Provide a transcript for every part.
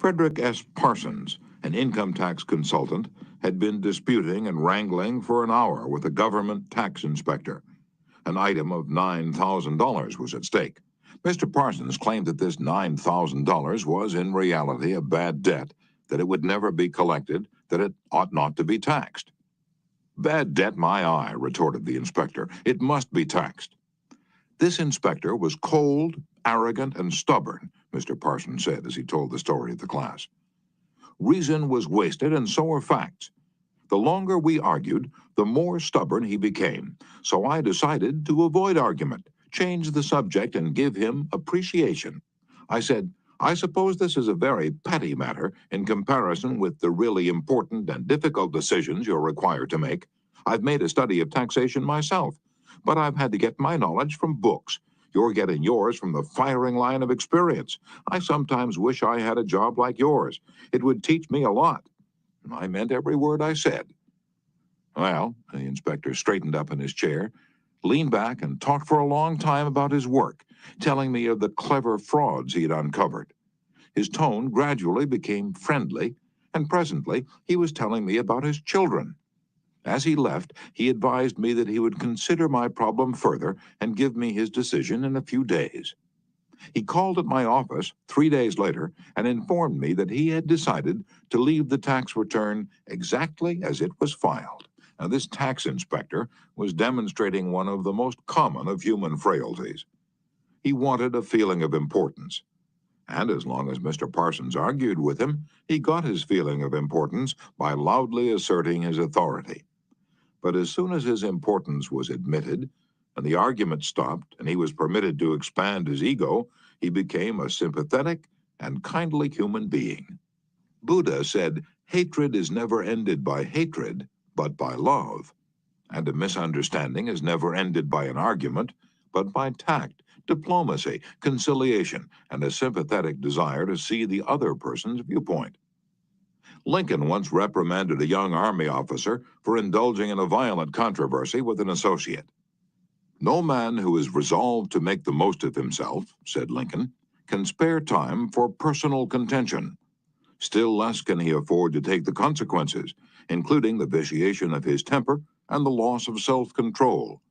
Frederick S. Parsons, an income tax consultant, had been disputing and wrangling for an hour with a government tax inspector. An item of $9,000 was at stake. Mr. Parsons claimed that this $9,000 was in reality a bad debt, that it would never be collected, that it ought not to be taxed. "Bad debt, my eye," retorted the inspector. "It must be taxed." This inspector was cold, arrogant, and stubborn, Mr. Parsons said as he told the story to the class. Reason was wasted, and so were facts. The longer we argued, the more stubborn he became, so I decided to avoid argument, change the subject, and give him appreciation. I said, "I suppose this is a very petty matter in comparison with the really important and difficult decisions you're required to make. I've made a study of taxation myself, but I've had to get my knowledge from books. You're getting yours from the firing line of experience. I sometimes wish I had a job like yours. It would teach me a lot." I meant every word I said. Well, the inspector straightened up in his chair, leaned back, and talked for a long time about his work, telling me of the clever frauds he had uncovered. His tone gradually became friendly, and presently he was telling me about his children. As he left, he advised me that he would consider my problem further and give me his decision in a few days. He called at my office 3 days later and informed me that he had decided to leave the tax return exactly as it was filed. Now, this tax inspector was demonstrating one of the most common of human frailties. He wanted a feeling of importance. And as long as Mr. Parsons argued with him, he got his feeling of importance by loudly asserting his authority. But as soon as his importance was admitted, and the argument stopped, and he was permitted to expand his ego, he became a sympathetic and kindly human being. Buddha said, "Hatred is never ended by hatred, but by love. And a misunderstanding is never ended by an argument, but by tact, diplomacy, conciliation, and a sympathetic desire to see the other person's viewpoint." Lincoln once reprimanded a young Army officer for indulging in a violent controversy with an associate. "No man who is resolved to make the most of himself," said Lincoln, "can spare time for personal contention. Still less can he afford to take the consequences, including the vitiation of his temper and the loss of self-control.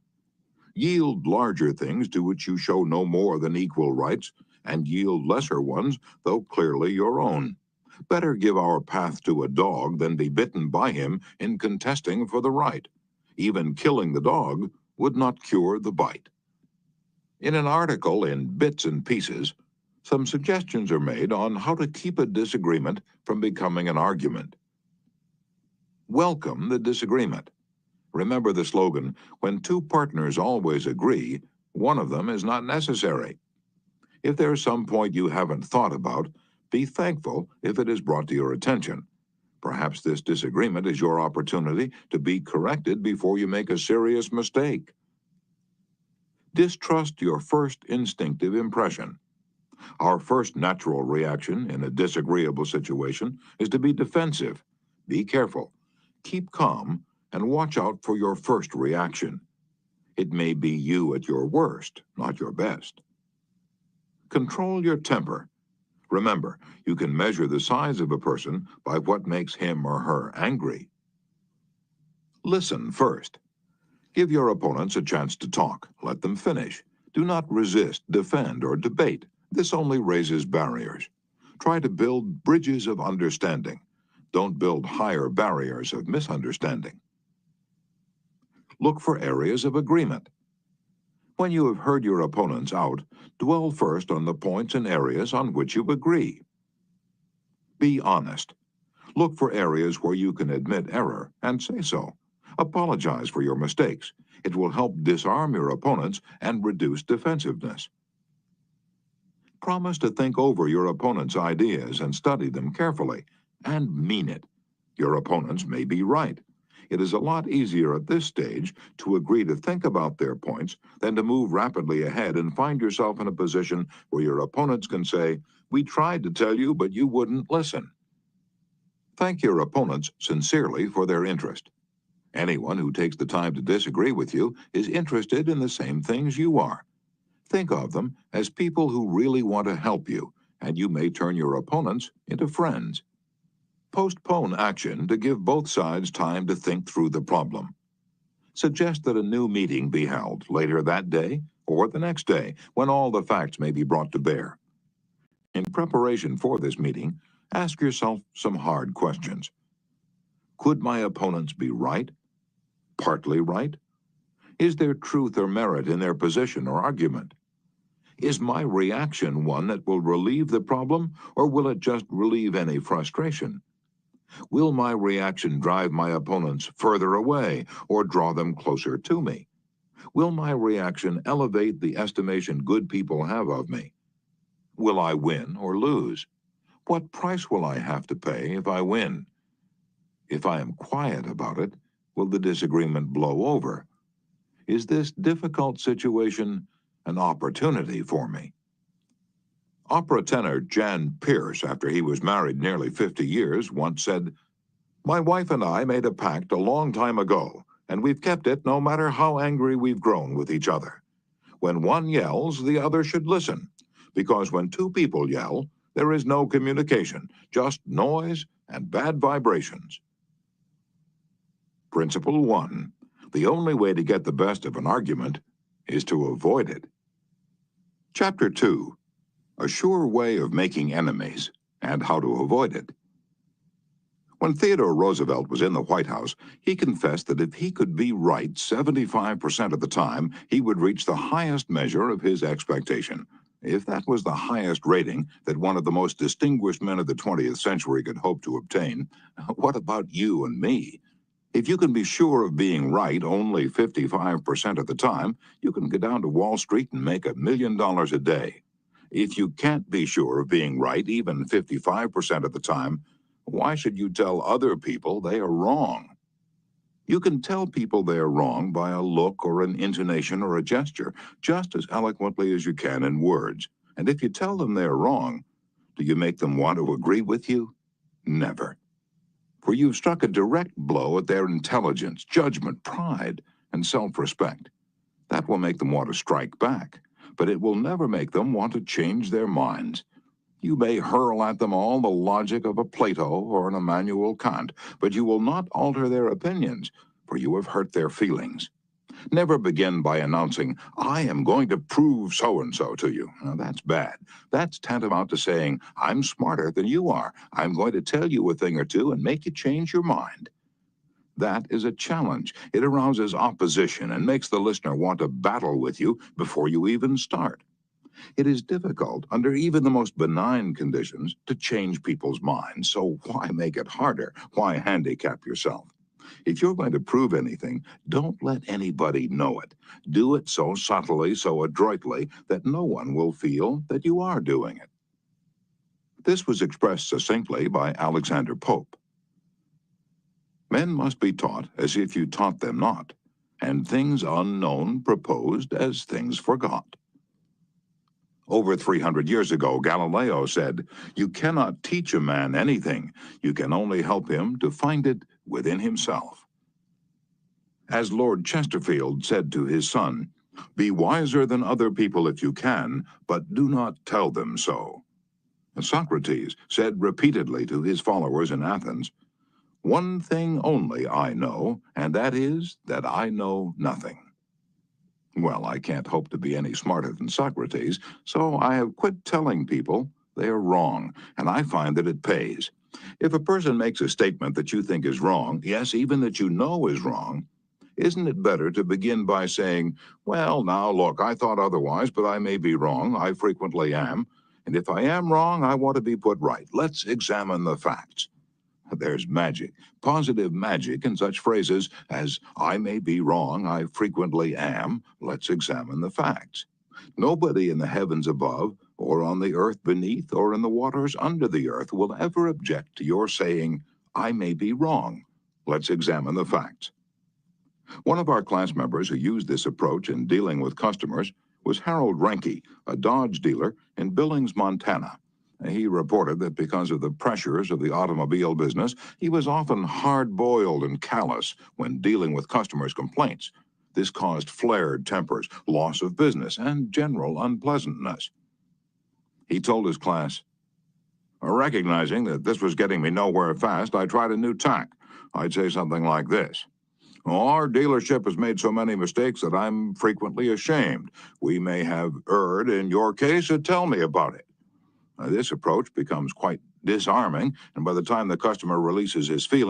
Yield larger things to which you show no more than equal rights, and yield lesser ones, though clearly your own. Better give our path to a dog than be bitten by him in contesting for the right. Even killing the dog would not cure the bite." In an article in Bits and Pieces, some suggestions are made on how to keep a disagreement from becoming an argument. Welcome the disagreement. Remember the slogan, "When two partners always agree, one of them is not necessary." If there's some point you haven't thought about, be thankful if it is brought to your attention. Perhaps this disagreement is your opportunity to be corrected before you make a serious mistake. Distrust your first instinctive impression. Our first natural reaction in a disagreeable situation is to be defensive. Be careful. Keep calm and watch out for your first reaction. It may be you at your worst, not your best. Control your temper. Remember, you can measure the size of a person by what makes him or her angry. Listen first. Give your opponents a chance to talk. Let them finish. Do not resist, defend, or debate. This only raises barriers. Try to build bridges of understanding. Don't build higher barriers of misunderstanding. Look for areas of agreement. When you have heard your opponents out, dwell first on the points and areas on which you agree. Be honest. Look for areas where you can admit error and say so. Apologize for your mistakes. It will help disarm your opponents and reduce defensiveness. Promise to think over your opponent's ideas and study them carefully, and mean it. Your opponents may be right. It is a lot easier at this stage to agree to think about their points than to move rapidly ahead and find yourself in a position where your opponents can say, "We tried to tell you, but you wouldn't listen." Thank your opponents sincerely for their interest. Anyone who takes the time to disagree with you is interested in the same things you are. Think of them as people who really want to help you and you may turn your opponents into friends. Postpone action to give both sides time to think through the problem. Suggest that a new meeting be held later that day or the next day when all the facts may be brought to bear. In preparation for this meeting, ask yourself some hard questions. Could my opponents be right? Partly right? Is there truth or merit in their position or argument? Is my reaction one that will relieve the problem, or will it just relieve any frustration? Will my reaction drive my opponents further away or draw them closer to me? Will my reaction elevate the estimation good people have of me? Will I win or lose? What price will I have to pay if I win? If I am quiet about it, will the disagreement blow over? Is this difficult situation an opportunity for me? Opera tenor Jan Pierce, after he was married nearly 50 years, once said, "My wife and I made a pact a long time ago, and we've kept it no matter how angry we've grown with each other. When one yells, the other should listen, because when two people yell, there is no communication, just noise and bad vibrations." Principle 1. The only way to get the best of an argument is to avoid it. Chapter 2. A sure way of making enemies and how to avoid it. When Theodore Roosevelt was in the White House, he confessed that if he could be right 75% of the time, he would reach the highest measure of his expectation. If that was the highest rating that one of the most distinguished men of the 20th century could hope to obtain, what about you and me? If you can be sure of being right only 55% of the time, you can go down to Wall Street and make $1 million a day. If you can't be sure of being right even 55% of the time, why should you tell other people they are wrong? You can tell people they are wrong by a look or an intonation or a gesture, just as eloquently as you can in words. And if you tell them they are wrong, do you make them want to agree with you? Never. For you've struck a direct blow at their intelligence, judgment, pride, and self-respect. That will make them want to strike back, but it will never make them want to change their minds. You may hurl at them all the logic of a Plato or an Immanuel Kant, but you will not alter their opinions, for you have hurt their feelings. Never begin by announcing, "I am going to prove so-and-so to you." Now, that's bad. That's tantamount to saying, "I'm smarter than you are. I'm going to tell you a thing or two and make you change your mind." That is a challenge. It arouses opposition and makes the listener want to battle with you before you even start. It is difficult, under even the most benign conditions, to change people's minds, so why make it harder? Why handicap yourself? If you're going to prove anything, don't let anybody know it. Do it so subtly, so adroitly, that no one will feel that you are doing it. This was expressed succinctly by Alexander Pope. Men must be taught as if you taught them not, and things unknown proposed as things forgot. Over 300 years ago, Galileo said, "You cannot teach a man anything. You can only help him to find it within himself." As Lord Chesterfield said to his son, "Be wiser than other people if you can, but do not tell them so." And Socrates said repeatedly to his followers in Athens, "One thing only I know, and that is that I know nothing." Well, I can't hope to be any smarter than Socrates, so I have quit telling people they are wrong, and I find that it pays. If a person makes a statement that you think is wrong, yes, even that you know is wrong, isn't it better to begin by saying, "Well, now, look, I thought otherwise, but I may be wrong. I frequently am. And if I am wrong, I want to be put right. Let's examine the facts." There's magic, positive magic in such phrases as, "I may be wrong, I frequently am, let's examine the facts." Nobody in the heavens above, or on the earth beneath, or in the waters under the earth will ever object to your saying, "I may be wrong, let's examine the facts." One of our class members who used this approach in dealing with customers was Harold Renke, a Dodge dealer in Billings, Montana. He reported that because of the pressures of the automobile business, he was often hard-boiled and callous when dealing with customers' complaints. This caused flared tempers, loss of business, and general unpleasantness. He told his class, Recognizing that this was getting me nowhere fast, I tried a new tack. I'd say something like this. Our dealership has made so many mistakes that I'm frequently ashamed. We may have erred in your case, so tell me about it. This approach becomes quite disarming, and by the time the customer releases his feelings,